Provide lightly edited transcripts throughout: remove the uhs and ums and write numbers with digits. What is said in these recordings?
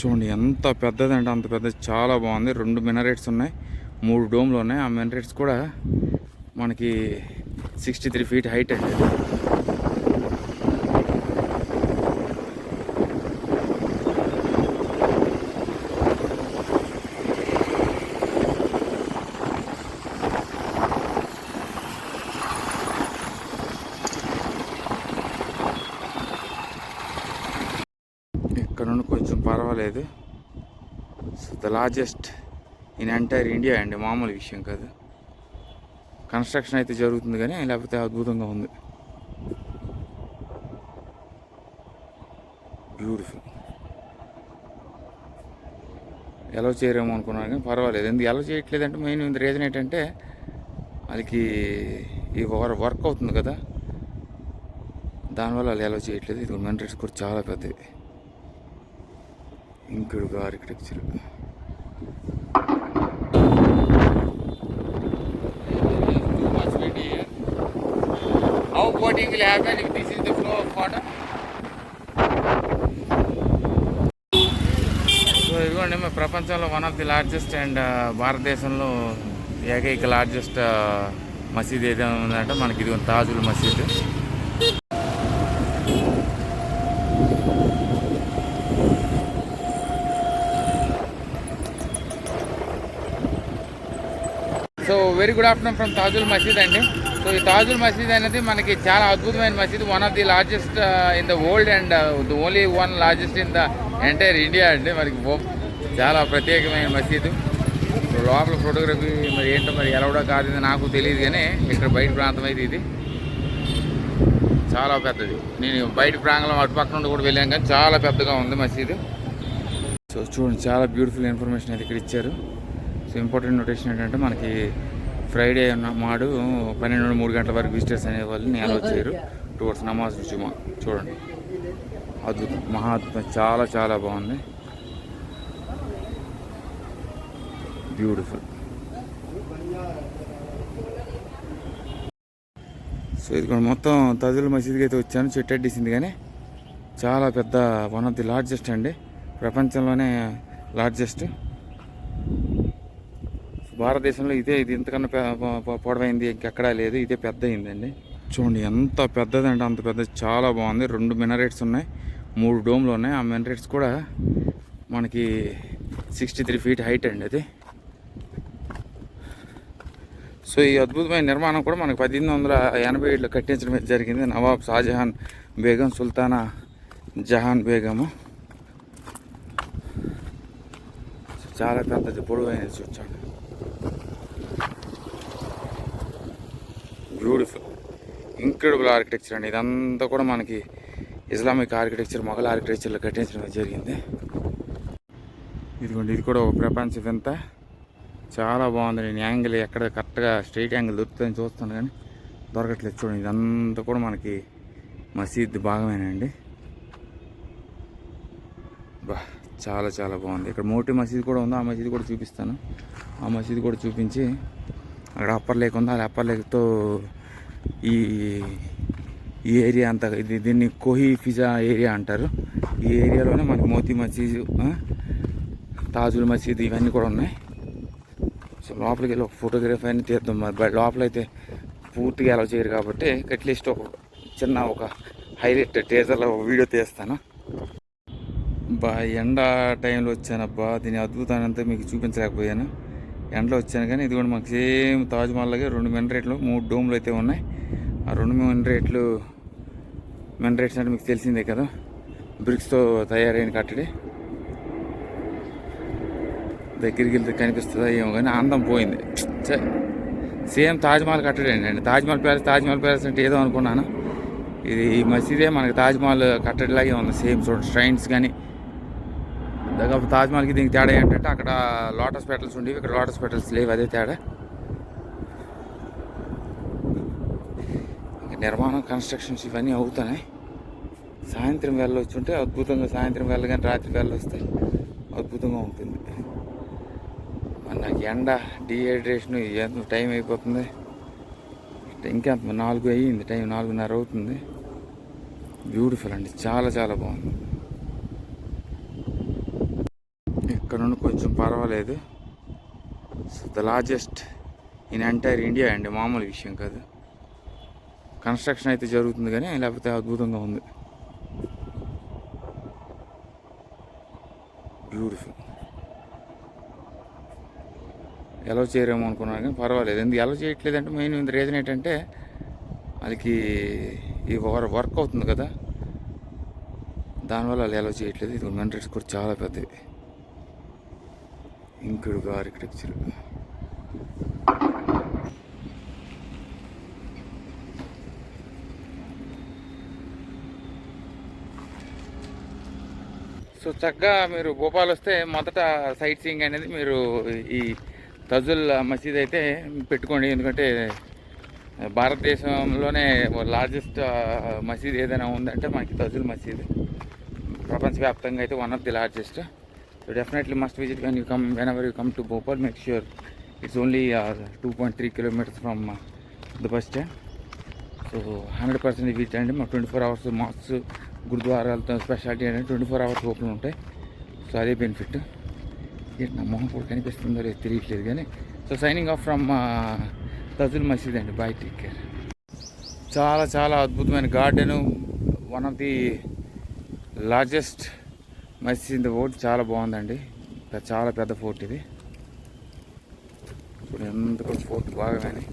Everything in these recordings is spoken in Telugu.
చూడండి ఎంత పెద్దదంటే అంత పెద్దది, చాలా బాగుంది. 2 మినరేట్స్ ఉన్నాయి, 3 డోమ్లు ఉన్నాయి. ఆ మినరేట్స్ కూడా మనకి 63 ఫీట్ హైట్ అండి. ఇక్కడ నుండి కొంచెం పర్వాలేదు. So the largest in entire India అండి, మామూలు విషయం కాదు. కన్స్ట్రక్షన్ అయితే జరుగుతుంది కానీ లేకపోతే అద్భుతంగా ఉంది. బ్యూటిఫుల్. ఎలా చేయరేమో అనుకున్నాను కానీ పర్వాలేదు. ఎందుకు ఎలా చేయట్లేదంటే మెయిన్ రీజన్ ఏంటంటే వాళ్ళకి ఈ వర్క్ అవుతుంది కదా, దానివల్ల వాళ్ళు ఎలా చేయట్లేదు. ఇది మినరేట్స్ కూడా చాలా పెద్దది. ఇంకొక architecture. How boating will happen if this is the flow of water? So ఇదిగోండి, మా ప్రపంచంలో one of the largest and భారతదేశంలో ఏకైక లార్జెస్ట్ మసీద్ ఏదైనా ఉందంటే మనకి ఇది Tajul Masjid. So very good afternoon from Tajul Masjid అండి. సో ఈ తాజుల్ మసీద్ అనేది మనకి చాలా అద్భుతమైన మసీద్. One of the largest in the world and the only one largest in the entire India అండి. మనకి చాలా ప్రత్యేకమైన మసీదు. సో లోపల ఫోటోగ్రఫీ మరి ఏంటో మరి ఎలా కూడా కాదు నాకు తెలియదు, కానీ ఇక్కడ బయట ప్రాంతం అయితే ఇది చాలా పెద్దది. నేను బయట ప్రాంగణం అటుపక్క నుండి కూడా వెళ్ళాను కానీ చాలా పెద్దగా ఉంది మసీదు. సో చూడండి, చాలా బ్యూటిఫుల్ ఇన్ఫర్మేషన్ అయితే ఇక్కడ ఇచ్చారు. సో ఇంపార్టెంట్ నోటేషన్ ఏంటంటే మనకి ఫ్రైడే మాడు 12-3 గంటల వరకు విజిటర్స్ అనే వాళ్ళని అలౌ చేయరు టువర్డ్స్ నమాజ్ జుమా. చూడండి, అద్భుతం, మహా అద్భుతం, చాలా చాలా బాగుంది, బ్యూటిఫుల్. సో ఇది కూడా మొత్తం తాజుల్ మసీద్కి అయితే వచ్చాను. చెట్టు అడ్డేసింది కానీ చాలా పెద్ద, వన్ ఆఫ్ ది లార్జెస్ట్ అండి, ప్రపంచంలోనే లార్జెస్ట్. భారతదేశంలో ఇది ఇంతకన్నా పొడవైంది ఇంకెక్కడా లేదు, ఇదే పెద్ద అయిందండి. చూడండి ఎంత పెద్దదంటే అంత పెద్దది, చాలా బాగుంది. 2 మినరేట్స్ ఉన్నాయి, 3 డోమ్లు ఉన్నాయి. ఆ మినరేట్స్ కూడా మనకి 63 ఫీట్ హైట్ అండి అది. సో ఈ అద్భుతమైన నిర్మాణం కూడా మనకి 1887లో కట్టించడం జరిగింది. నవాబ్ షాజహాన్ బేగం, సుల్తానా జహాన్ బేగము. చాలా పెద్దది, పొడవైనది. చూడండి, బ్యూటిఫుల్, ఇంక్రెడిబుల్ ఆర్కిటెక్చర్ అండి. ఇదంతా కూడా మనకి ఇస్లామిక్ ఆర్కిటెక్చర్, మొఘల్ ఆర్కిటెక్చర్లో కట్టించడం జరిగింది. ఇదిగోండి, ఇది కూడా ఒక ప్రపంచ వింత, చాలా బాగుంది. నేను యాంగిల్ ఎక్కడ కరెక్ట్గా స్ట్రైట్ యాంగిల్ దొరుకుతుందని చూస్తాను కానీ దొరకట్లేదు. చూడండి, ఇదంతా కూడా మనకి మసీద్ భాగమేనండి. బా, చాలా చాలా బాగుంది. ఇక్కడ మోటీ మసీద్ కూడా ఉంది, ఆ మసీద్ కూడా చూపిస్తాను. ఆ మసీద్ కూడా చూపించి, అక్కడ అప్పర్ లేక్ ఉంది, ఆ అప్పర్ లేక్తో ఈ ఏరియా అంతా, దీన్ని కోహి ఫిజా ఏరియా అంటారు. ఈ ఏరియాలోనే మనకి మోతీ మసీద్, తాజుల్ మసీద్ ఇవన్నీ కూడా ఉన్నాయి. సో లోపలికి వెళ్ళి ఒక ఫోటోగ్రఫీ అని తీద్దాం. మరి లోపలైతే పూర్తిగా అలౌ చేయరు కాబట్టి అట్లీస్ట్ ఒక చిన్న ఒక హైలైట్ టేజర్లో వీడియో తీస్తాను. బా, ఎండ టైంలో వచ్చానబ్బా, దీని అద్భుతాన్ని అంతా మీకు చూపించలేకపోయాను. ఎండలో వచ్చాను కానీ ఇది కూడా మాకు సేమ్ తాజ్మహల్లాగే 2 మినరేట్లు, 3 డోమ్లు అయితే ఉన్నాయి. ఆ 2 మినరేట్స్ అంటే మీకు తెలిసిందే కదా, బ్రిక్స్తో తయారైన కట్టడి. దగ్గరికి వెళ్తే కనిపిస్తుందా ఏమో కానీ అందం పోయింది. సేమ్ తాజ్మహల్ కట్టడి అండి. తాజ్మహల్ ప్యాలెస్ అంటే ఏదో అనుకున్నాను, ఇది ఈ మసీదే మనకి తాజ్మహల్ కట్టడిలాగే ఉంది. సేమ్ చూడండి, స్ట్రైన్స్ కానీ. దాదాపు తాజ్మహల్కి దీనికి తేడా ఏంటంటే అక్కడ లోటస్ పెటల్స్ ఉండేవి, ఇక్కడ లోటస్ పెటల్స్ లేవు, అదే తేడా. ఇంకా నిర్మాణం, కన్స్ట్రక్షన్స్ ఇవన్నీ అవుతున్నాయి. సాయంత్రం వేళ వచ్చి ఉంటే అద్భుతంగా, సాయంత్రం వేళ కానీ రాత్రి వేళ వస్తే అద్భుతంగా ఉంటుంది. నాకు ఎండ, డిహైడ్రేషన్, ఎంత టైం అయిపోతుంది, ఇంకెంత 4 అయ్యింది, టైం 4:30 అవుతుంది. బ్యూటిఫుల్ అండి, చాలా చాలా బాగుంది. ఇక్కడ నుండి కొంచెం పర్వాలేదు. The largest in entire India అండి, మామూలు విషయం కాదు. కన్స్ట్రక్షన్ అయితే జరుగుతుంది కానీ లేకపోతే అద్భుతంగా ఉంది. బ్యూటిఫుల్. ఎలా చేయరేమో అనుకున్నాను కానీ పర్వాలేదు. ఎందుకు ఎలా చేయట్లేదంటే మెయిన్ రీజన్ ఏంటంటే వాళ్ళకి ఈ వర్క్ అవుతుంది కదా, దానివల్ల వాళ్ళు ఎలా చేయట్లేదు. ఇది మెంటర్స్ కూడా చాలా పెద్దవి. ఇంకుడు ఆర్కిటెక్చర్. సో చక్కగా మీరు భోపాల్ వస్తే మొదట సైట్ సీయింగ్ అనేది మీరు ఈ తజుల్ మసీద్ అయితే పెట్టుకోండి. ఎందుకంటే భారతదేశంలోనే లార్జెస్ట్ మసీద్ ఏదైనా ఉందంటే మనకి తజుల్ మసీద్. ప్రపంచవ్యాప్తంగా అయితే one of the largest. So definitely must visit when ever you come to Bhopal. Make sure it's only 2.3 kilometers from the bus stand. So 100% visit అండి. మా 24 hours మాస్క్స్, గురుద్వారాలతో స్పెషాలిటీ ఏంటంటే 24 hours ఓపెన్ ఉంటాయి. సో అదే బెనిఫిట్. ఏంటి నా మొహం కూడా కనిపిస్తుందో లేదు తెలియట్లేదు కానీ. So signing off from తజుల్ Masjid అండి. By, take care. చాలా చాలా అద్భుతమైన garden. One of the largest మసీద్ ఇన్ ద వరల్డ్. చాలా బాగుందండి. చాలా పెద్ద ఫోర్ట్ ఇది. ఇప్పుడు ఎందుకు ఫోర్ట్ బాగా కానీ.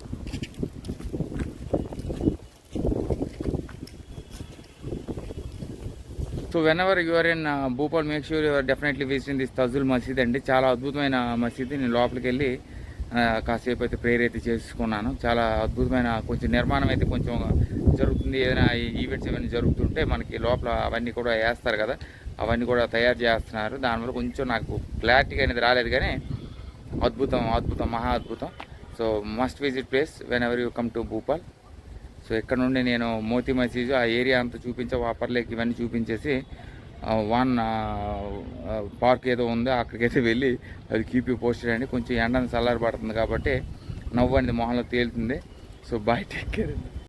So whenever you're in Bhopal, make sure you're definitely visiting this Tajul Masjid అండి. చాలా అద్భుతమైన మసీద్. నేను లోపలికి వెళ్ళి కాసేపు అయితే ప్రేయర్ అయితే చేసుకున్నాను. చాలా అద్భుతమైన కొంచెం నిర్మాణం అయితే కొంచెం జరుగుతుంది. ఏదైనా ఈవెంట్స్ ఏమైనా జరుగుతుంటే మనకి లోపల అవన్నీ కూడా వేస్తారు కదా, అవన్నీ కూడా తయారు చేస్తున్నారు. దానివల్ల కొంచెం నాకు క్లారిటీగా అనేది రాలేదు కానీ అద్భుతం, అద్భుతం, మహా అద్భుతం. So must visit place when ever you come to Bhupal. So ఇక్కడ నుండి నేను మోతీ మసీదు ఆ ఏరియా అంతా చూపించా, వాపర్ లేక్ ఇవన్నీ చూపించేసి వన్ పార్క్ ఏదో ఉందో అక్కడికైతే వెళ్ళి అది కీప్ యూ పోస్టెడ్ అండి. కొంచెం ఎండని చల్లారి పడుతుంది కాబట్టి నవ్వు అనేది మొహంలో తేలుతుంది. So bye, take care.